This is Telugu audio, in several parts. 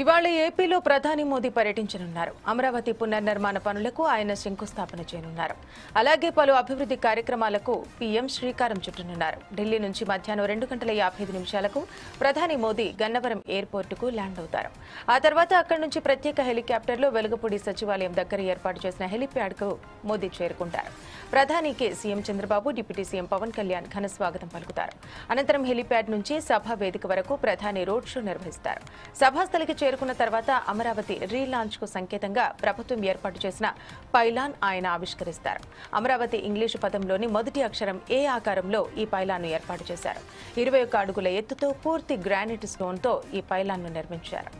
ఇవాళ ఏపీలో ప్రధాని మోదీ పర్యటించనున్నారు. అమరావతి పునర్నిర్మాణ పనులకు ఆయన శంకుస్థాపన చేయనున్నారు. అలాగే పలు అభివృద్ధి కార్యక్రమాలకు పీఎం శ్రీకారం చుట్టనున్నారు. ఢిల్లీ నుంచి మధ్యాహ్నం 2:55 ప్రధాని మోదీ గన్నవరం ఎయిర్పోర్టుకు ల్యాండ్ అవుతారు. ఆ తర్వాత అక్కడి నుంచి ప్రత్యేక హెలికాప్టర్లో వెలుగపూడి సచివాలయం దగ్గర ఏర్పాటు చేసిన హెలిప్యాడ్కు మోదీ చేరుకుంటారు. ప్రధానికి CM Chandrababu, deputy CM Pawan Kalyan ఘన స్వాగతం పలుకుతారు. అనంతరం హెలిప్యాడ్ నుంచి సభా వేదిక వరకు ప్రధాని రోడ్ షో నిర్వహిస్తారు. సభాస్థలికి చేరుకున్న తర్వాత అమరావతి రీలాంచ్ కు సంకేతంగా ప్రభుత్వం ఏర్పాటు చేసిన పైలాన్ ఆయన ఆవిష్కరిస్తారు. అమరావతి ఇంగ్లీషు పదంలోని మొదటి అక్షరం ఏ ఆకారంలో ఈ పైలాన్ను ఏర్పాటు చేశారు. 21 అడుగుల ఎత్తుతో పూర్తి గ్రానైట్ స్టోన్తో ఈ పైలాన్ను నిర్మించారు.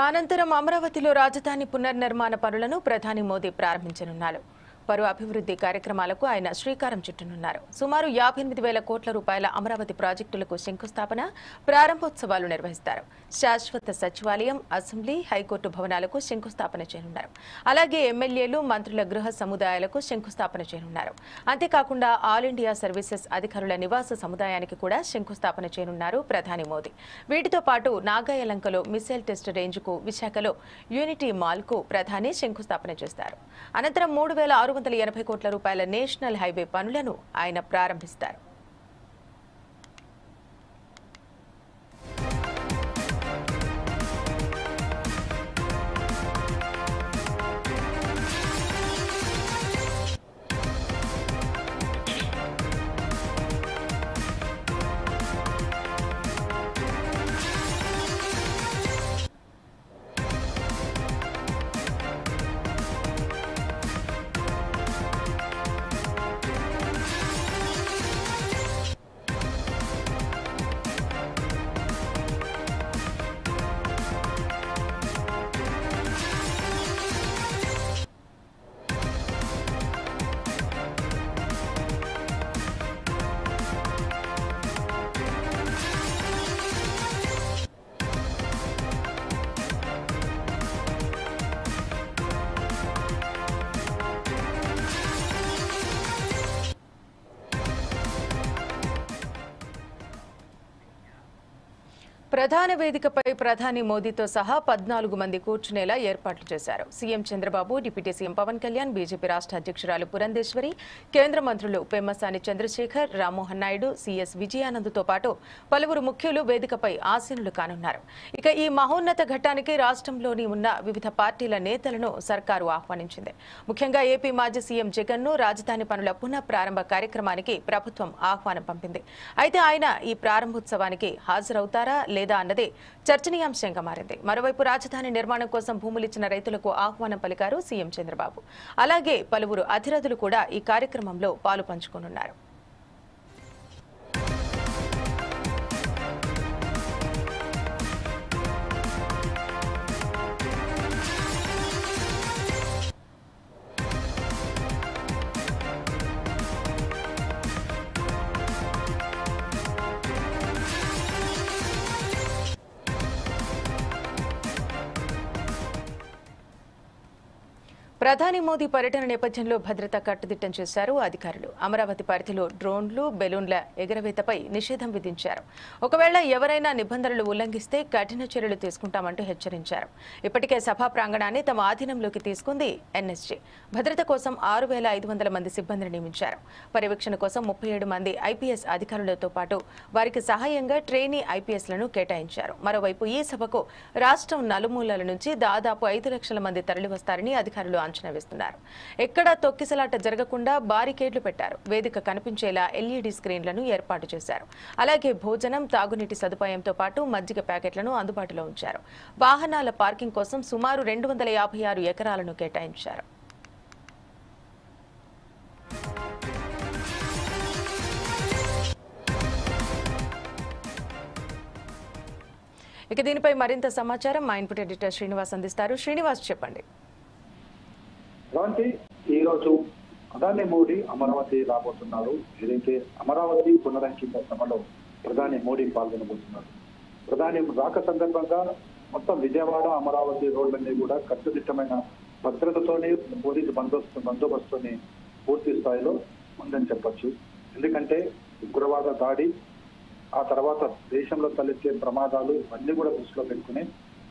అనంతరం అమరావతిలో రాజధాని పునర్నిర్మాణ పనులను ప్రధాని మోదీ ప్రారంభించనున్నారు. పలు అభివృద్ధి కార్యక్రమాలకు ఆయన శ్రీకారం చుట్టనున్నారు. సుమారు 58,000 కోట్ల రూపాయల అమరావతి ప్రాజెక్టులకు శంకుస్థాపన, ప్రారంభోత్సవాలు నిర్వహిస్తారు. శాశ్వత సచివాలయం, అసెంబ్లీ, హైకోర్టు భవనాలకు శంకుస్థాపన చేయనున్నారు. అలాగే ఎమ్మెల్యేలు, మంత్రుల గృహ సముదాయాలకు శంకుస్థాపన చేయనున్నారు. అంతేకాకుండా ఆల్ ఇండియా సర్వీసెస్ అధికారుల నివాస సముదాయానికి కూడా శంకుస్థాపన చేయనున్నారు ప్రధాని మోదీ. వీటితో పాటు నాగాయలంకలో మిసైల్ టెస్ట్ రేంజ్కు, విశాఖలో యూనిటీ మాల్కు ప్రధాని శంకుస్థాపన చేస్తారు. అనంతరం 3,680 కోట్ల రూపాయల నేషనల్ హైవే పనులను ఆయన ప్రారంభిస్తారు. ప్రధాన వేదికపై ప్రధాని మోదీతో సహా 14 మంది కూర్చునేలా ఏర్పాట్లు చేశారు. CM Chandrababu, deputy CM Pawan Kalyan, BJP రాష్ట్ర అధ్యక్షురాలు పురంధేశ్వరి, కేంద్ర మంత్రులు పెమ్మసాని చంద్రశేఖర్, రామ్మోహన్ నాయుడు, సీఎస్ విజయానంద్తో పాటు పలువురు ముఖ్యులు వేదికపై ఆసీనులు కానున్నారు. ఇక ఈ మహోన్నత ఘట్టానికి రాష్ట్రంలోని ఉన్న వివిధ పార్టీల నేతలను సర్కారు ఆహ్వానించింది. ముఖ్యంగా ఏపీ మాజీ సీఎం జగన్ను రాజధాని పనుల పునః ప్రారంభ కార్యక్రమానికి ప్రభుత్వం ఆహ్వానం పంపింది. అయితే ఆయన ఈ ప్రారంభోత్సవానికి హాజరవుతారా లేదా అన్నదే చర్చనీయాంశంగా మారింది. మరోవైపు రాజధాని నిర్మాణం కోసం భూములిచ్చిన రైతులకు ఆహ్వానం పలికారు సీఎం చంద్రబాబు. అలాగే పలువురు అధిరథులు కూడా ఈ కార్యక్రమంలో పాలు పంచుకోనున్నారు. ప్రధాని మోదీ పర్యటన నేపథ్యంలో భద్రత కట్టుదిట్టం చేశారు అధికారులు. అమరావతి పరిధిలో డ్రోన్లు, బెలూన్ల ఎగరవేతపై నిషేధం విధించారు. ఒకవేళ ఎవరైనా నిబంధనలు ఉల్లంఘిస్తే కఠిన చర్యలు తీసుకుంటామంటూ హెచ్చరించారు. ఇప్పటికే సభా ప్రాంగణాన్ని తమ ఆధీనంలోకి తీసుకుంది ఎన్ఎస్జీ. భద్రత కోసం 6,500 మంది సిబ్బందిని నియమించారు. పర్యవేక్షణ కోసం 37 మంది ఐపీఎస్ అధికారులతో పాటు వారికి సహాయంగా ట్రైనీ ఐపీఎస్లను కేటాయించారు. మరోవైపు ఈ సభకు రాష్ట్రం నలుమూలల నుంచి దాదాపు 5 లక్షల మంది తరలివస్తారని అధికారులు అంచనా వేస్తున్నారు. ఎక్కడా తొక్కిసలాట జరగకుండా బారికేడ్లు పెట్టారు. వేదిక కనిపించేలా ఎల్ఈడీ స్క్రీన్లను ఏర్పాటు చేశారు. అలాగే భోజనం, తాగునీటి సదుపాయంతో పాటు మజ్జిగ ప్యాకెట్లను అందుబాటులో ఉంచారు. వాహనాల పార్కింగ్ కోసం సుమారు 256 ఎకరాలను కేటాయించారు. ఇక దీనిపై మరింత సమాచారం మా ఇన్పుట్ ఎడిటర్ శ్రీనివాస్ అందిస్తారు. శ్రీనివాస్, చెప్పండి. ఈ రోజు ప్రధాని మోడీ అమరావతి రాబోతున్నారు. ఏదైతే అమరావతి పునరంకిత సభలో ప్రధాని మోడీ పాల్గొనబోతున్నారు. ప్రధాని రాక సందర్భంగా మొత్తం విజయవాడ అమరావతి రోడ్లన్నీ కూడా కట్టుదిట్టమైన భద్రతతోనే పోలీసు బందోబస్తుని పూర్తి స్థాయిలో ఉందని చెప్పొచ్చు. ఎందుకంటే ఉగ్రవాద దాడి, ఆ తర్వాత దేశంలో తలెత్తే ప్రమాదాలు అన్ని కూడా దృష్టిలో పెట్టుకుని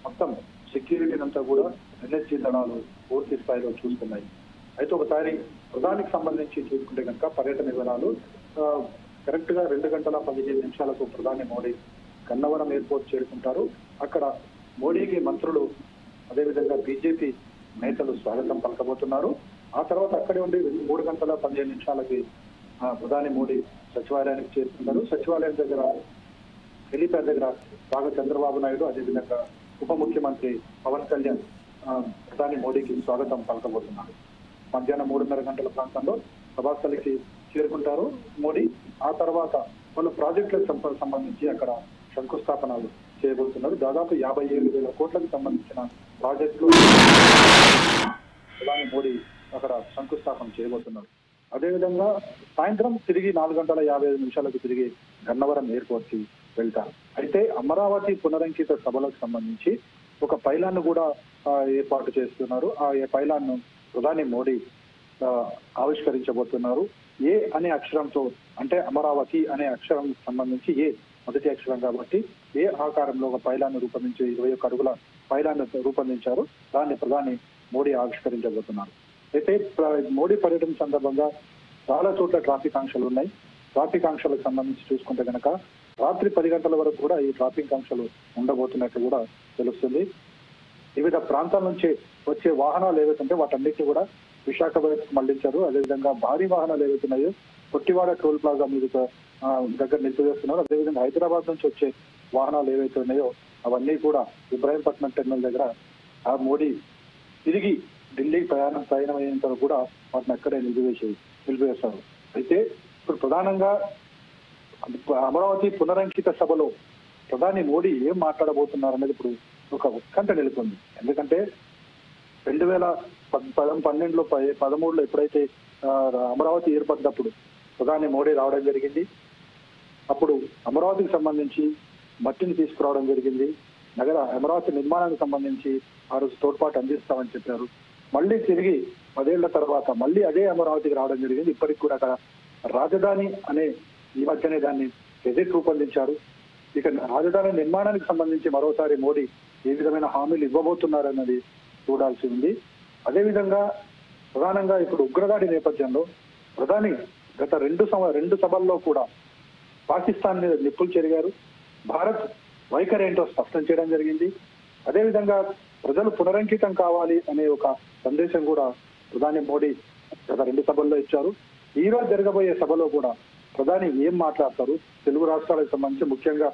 మొత్తం సెక్యూరిటీని అంతా కూడా ఎన్ఎస్జీ దళాలు పూర్తి స్థాయిలో చూస్తున్నాయి. అయితే ఒకసారి ప్రధానికి సంబంధించి చూసుకుంటే కనుక పర్యటన వివరాలు కరెక్ట్ గా 2:15 ప్రధాని మోడీ గన్నవరం ఎయిర్పోర్ట్ చేరుకుంటారు. అక్కడ మోడీకి మంత్రులు అదేవిధంగా బీజేపీ నేతలు స్వాగతం పలకబోతున్నారు. ఆ తర్వాత అక్కడే ఉండి 3:15 ప్రధాని మోడీ సచివాలయానికి చేరుకుంటారు. సచివాలయం దగ్గర హెలీప్యాడ్ దగ్గర బాగా చంద్రబాబు నాయుడు అదేవిధంగా ఉప ముఖ్యమంత్రి పవన్ కళ్యాణ్ ప్రధాని మోడీకి స్వాగతం పలకబోతున్నారు. మధ్యాహ్నం 3:30 ప్రాంతంలో సభాస్థలికి చేరుకుంటారు మోడీ. ఆ తర్వాత పలు ప్రాజెక్టులకు సంబంధించి అక్కడ శంకుస్థాపనలు చేయబోతున్నారు. దాదాపు 57,000 కోట్లకు సంబంధించిన ప్రాజెక్టులు ప్రధాని మోడీ అక్కడ శంకుస్థాపన చేయబోతున్నారు. అదేవిధంగా సాయంత్రం తిరిగి 4:55 తిరిగి గన్నవరం ఎయిర్పోర్ట్ కి వెళ్తారు. అయితే అమరావతి పునరంకిత సభలకు సంబంధించి ఒక పైలాన్ కూడా ఏర్పాటు చేస్తున్నారు. ఆ పైలాన్ ను ప్రధాని మోడీ ఆవిష్కరించబోతున్నారు. ఏ అనే అక్షరంతో, అంటే అమరావతి అనే అక్షరం సంబంధించి ఏ మొదటి అక్షరం కాబట్టి ఏ ఆకారంలో ఒక పైలాన్ రూపొందించి 21 అడుగుల పైలాన్ రూపొందించారు. దాన్ని ప్రధాని మోడీ ఆవిష్కరించబోతున్నారు. అయితే మోడీ పర్యటన సందర్భంగా చాలా చోట్ల ట్రాఫిక్ ఆంక్షలు ఉన్నాయి. ట్రాఫిక్ ఆంక్షలకు సంబంధించి చూసుకుంటే కనుక రాత్రి 10 గంటల వరకు కూడా ఈ ట్రాఫిక్ ఆంక్షలు ఉండబోతున్నట్టు కూడా తెలుస్తుంది. వివిధ ప్రాంతాల నుంచి వచ్చే వాహనాలు ఏవైతుంటే వాటన్నిటిని కూడా విశాఖ వైపుకు మళ్లించారు. అదేవిధంగా భారీ వాహనాలు ఏవైతున్నాయో కొట్టివాడ టోల్ ప్లాజా మీద దగ్గర నిలిపివేస్తున్నారు. అదేవిధంగా హైదరాబాద్ నుంచి వచ్చే వాహనాలు ఏవైతే ఉన్నాయో అవన్నీ కూడా ఇబ్రాహీంపట్నం టెర్మినల్ దగ్గర ఆ మోడీ తిరిగి ఢిల్లీకి ప్రయాణం అయ్యేంత కూడా వాటిని అక్కడే నిలిపివేశారు. అయితే ఇప్పుడు ప్రధానంగా అమరావతి పునరంకిత సభలో ప్రధాని మోడీ ఏం మాట్లాడబోతున్నారు అనేది ఇప్పుడు ఒక ఉత్కంఠ నెలకొంది. ఎందుకంటే 2012లో 13లో ఎప్పుడైతే అమరావతి ఏర్పడినప్పుడు ప్రధాని మోడీ రావడం జరిగింది. అప్పుడు అమరావతికి సంబంధించి మట్టిని తీసుకురావడం జరిగింది. అమరావతి నిర్మాణానికి సంబంధించి ఆ రోజు తోడ్పాటు అందిస్తామని చెప్పారు. మళ్ళీ తిరిగి 10 ఏళ్ల తర్వాత మళ్ళీ అదే అమరావతికి రావడం జరిగింది. ఇప్పటికి కూడా అక్కడ రాజధాని అనే ఈ మధ్యనే దాన్ని గెజెట్ రూపొందించారు. ఇక రాజధాని నిర్మాణానికి సంబంధించి మరోసారి మోడీ ఏ విధమైన హామీలు ఇవ్వబోతున్నారన్నది చూడాల్సి ఉంది. అదేవిధంగా ప్రధానంగా ఇప్పుడు ఉగ్రదాడి నేపథ్యంలో ప్రధాని గత రెండు సభల్లో కూడా పాకిస్తాన్ మీద నిప్పులు చెరిగారు. భారత్ వైఖరి ఏంటో స్పష్టం చేయడం జరిగింది. అదేవిధంగా ప్రజలు పునరంకితం కావాలి అనే ఒక సందేశం కూడా ప్రధాని మోడీ గత 2 సభల్లో ఇచ్చారు. ఈ రోజు జరగబోయే సభలో కూడా ప్రధాని ఏం మాట్లాడతారు, తెలుగు రాష్ట్రాలకు సంబంధించి ముఖ్యంగా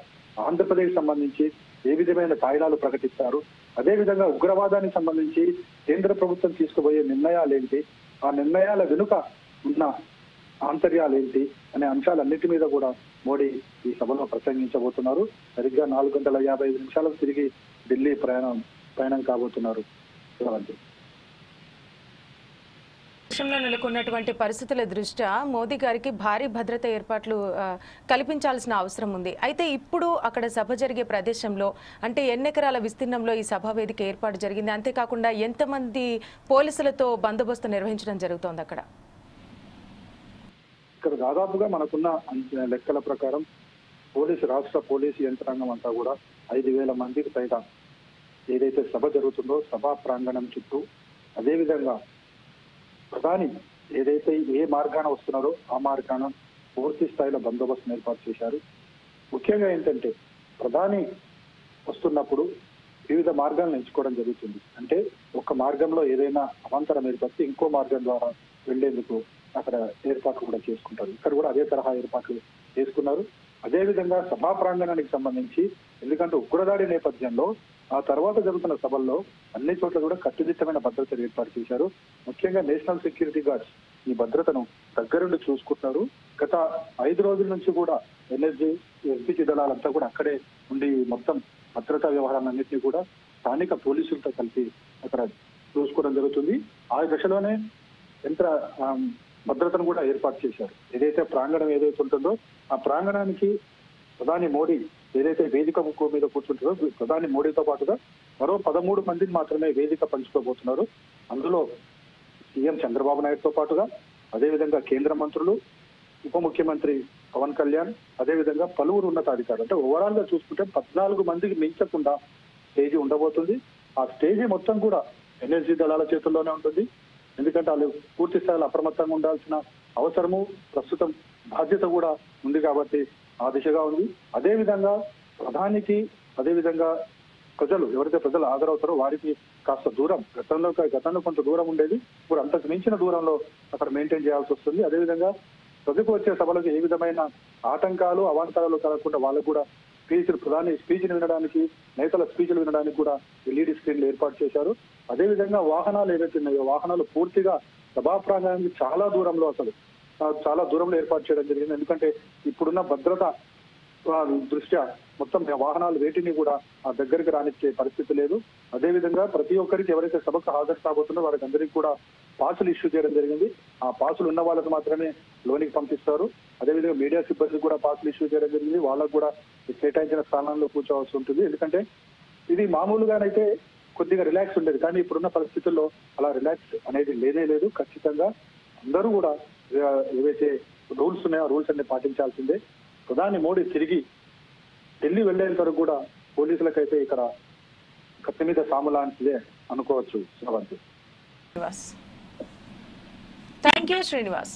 ఆంధ్రప్రదేశ్ సంబంధించి ఏ విధమైన కాయిదాలు ప్రకటిస్తారు, అదేవిధంగా ఉగ్రవాదానికి సంబంధించి కేంద్ర ప్రభుత్వం తీసుకుపోయే నిర్ణయాలు ఏంటి, ఆ నిర్ణయాల వెనుక ఉన్న ఆంతర్యాలు ఏంటి అనే అంశాలన్నిటి మీద కూడా మోడీ ఈ సభలో ప్రసంగించబోతున్నారు. సరిగ్గా 4:55 తిరిగి ఢిల్లీ ప్రయాణం కాబోతున్నారు. దేశంలో నెలకొన్నటువంటి పరిస్థితుల దృష్ట్యా మోదీ గారికి భారీ భద్రత ఏర్పాట్లు కల్పించాల్సిన అవసరం ఉంది. అయితే ఇప్పుడు అక్కడ సభ జరిగే ప్రదేశంలో అంటే ఎన్ని ఎకరాల విస్తీర్ణంలో ఈ సభా వేదిక ఏర్పాటు జరిగింది, అంతేకాకుండా ఎంతమంది పోలీసులతో బందోబస్తు నిర్వహించడం జరుగుతోంది అక్కడ? ఇక్కడ దాదాపుగా మనకున్న లెక్కల ప్రకారం రాష్ట్ర పోలీసు యంత్రాంగం అంతా కూడా 5,000 మందికి పైగా ఏదైతే సభ జరుగుతుందో సభా ప్రాంగణం చుట్టూ, అదేవిధంగా ప్రధాని ఏదైతే ఏ మార్గాన వస్తున్నారో ఆ మార్గాన పూర్తి స్థాయిలో బందోబస్తును ఏర్పాటు చేశారు. ముఖ్యంగా ఏంటంటే ప్రధాని వస్తున్నప్పుడు వివిధ మార్గాలను ఎంచుకోవడం జరుగుతుంది. అంటే ఒక మార్గంలో ఏదైనా అవాంతరం ఏర్పడితే ఇంకో మార్గం ద్వారా వెళ్లేందుకు అక్కడ ఏర్పాట్లు కూడా చేసుకుంటారు. ఇక్కడ కూడా అదే తరహా ఏర్పాట్లు చేసుకున్నారు. అదేవిధంగా సభా ప్రాంగణానికి సంబంధించి ఎందుకంటే ఉగ్రదాడి నేపథ్యంలో ఆ తర్వాత జరుగుతున్న సభల్లో అన్ని చోట్ల కూడా కట్టుదిట్టమైన భద్రతను ఏర్పాటు చేశారు. ముఖ్యంగా నేషనల్ సెక్యూరిటీ గార్డ్స్ ఈ భద్రతను దగ్గరుండి చూసుకుంటున్నారు. గత 5 రోజుల నుంచి కూడా ఎస్పీజీ దళాలంతా కూడా అక్కడే ఉండి మొత్తం భద్రతా వ్యవహారాలన్నింటినీ కూడా స్థానిక పోలీసులతో కలిపి అక్కడ చూసుకోవడం జరుగుతుంది. ఆ దశలోనే భద్రతను కూడా ఏర్పాటు చేశారు. ఏదైతే ప్రాంగణం ఏదైతే ఉంటుందో ఆ ప్రాంగణానికి ప్రధాని మోడీ ఏదైతే వేదిక మీద కూర్చుంటారో ప్రధాని మోడీతో పాటుగా మరో 13 మందిని మాత్రమే వేదిక పంచుకోబోతున్నారు. అందులో సీఎం చంద్రబాబు నాయుడుతో పాటుగా అదేవిధంగా కేంద్ర మంత్రులు, ఉప ముఖ్యమంత్రి పవన్ కళ్యాణ్, అదేవిధంగా పలువురు ఉన్నతాధికారులు. అంటే ఓవరాల్ గా చూసుకుంటే 14 మందికి మించకుండా స్టేజీ ఉండబోతుంది. ఆ స్టేజీ మొత్తం కూడా ఎన్ఎస్జీ దళాల చేతుల్లోనే ఉంటుంది. ఎందుకంటే వాళ్ళు పూర్తి స్థాయిలో అప్రమత్తంగా ఉండాల్సిన అవసరము ప్రస్తుతం బాధ్యత కూడా ఉంది కాబట్టి ఆ దిశగా ఉంది. అదేవిధంగా ప్రధానికి అదేవిధంగా ఎవరైతే ప్రజలు హాజరవుతారో వారికి కాస్త దూరం గతంలో కొంత దూరం ఉండేది, ఇప్పుడు అంతకు మించిన దూరంలో అక్కడ మెయింటైన్ చేయాల్సి వస్తుంది. అదేవిధంగా ప్రజలకు వచ్చే సభలకు ఏ విధమైన ఆటంకాలు అవాంతరాలు కలగకుండా వాళ్ళకు కూడా ప్రధాని స్పీచ్ని వినడానికి, నేతల స్పీచ్లు వినడానికి కూడా ఎల్ఈడి స్క్రీన్లు ఏర్పాటు చేశారు. అదేవిధంగా వాహనాలు ఏవైతే ఉన్నాయో వాహనాలు పూర్తిగా సభా ప్రాంగణానికి చాలా దూరంలో ఏర్పాటు చేయడం జరిగింది. ఎందుకంటే ఇప్పుడున్న భద్రత దృష్ట్యా మొత్తం వాహనాలు వేటిని కూడా ఆ దగ్గరికి రానిచ్చే పరిస్థితి లేదు. అదేవిధంగా ప్రతి ఒక్కరికి ఎవరైతే సభకు హాజరు కాబోతున్నారో వారికి అందరికీ కూడా పాసులు ఇష్యూ చేయడం జరిగింది. ఆ పాసులు ఉన్న వాళ్ళకు మాత్రమే లోనికి పంపిస్తారు. అదేవిధంగా మీడియా సిబ్బంది కూడా పాసులు ఇష్యూ చేయడం జరిగింది. వాళ్ళకు కూడా కేటాయించిన స్థానాల్లో కూర్చోవాల్సి ఉంటుంది. ఎందుకంటే ఇది మామూలుగానైతే కొద్దిగా రిలాక్స్ ఉండేది, కానీ ఇప్పుడున్న పరిస్థితుల్లో అలా రిలాక్స్ అనేది లేనే లేదు. ఖచ్చితంగా అందరూ కూడా ఏవైతే రూల్స్ ఉన్నాయో ఆ రూల్స్ అన్ని పాటించాల్సిందే. ప్రధాని మోడీ తిరిగి ఢిల్లీ వెళ్లేంత వరకు కూడా పోలీసులకైతే ఇక్కడ కత్తి మీద సాము లాంటిదే అనుకోవచ్చు. శ్రవంతి. Thank you Srinivas.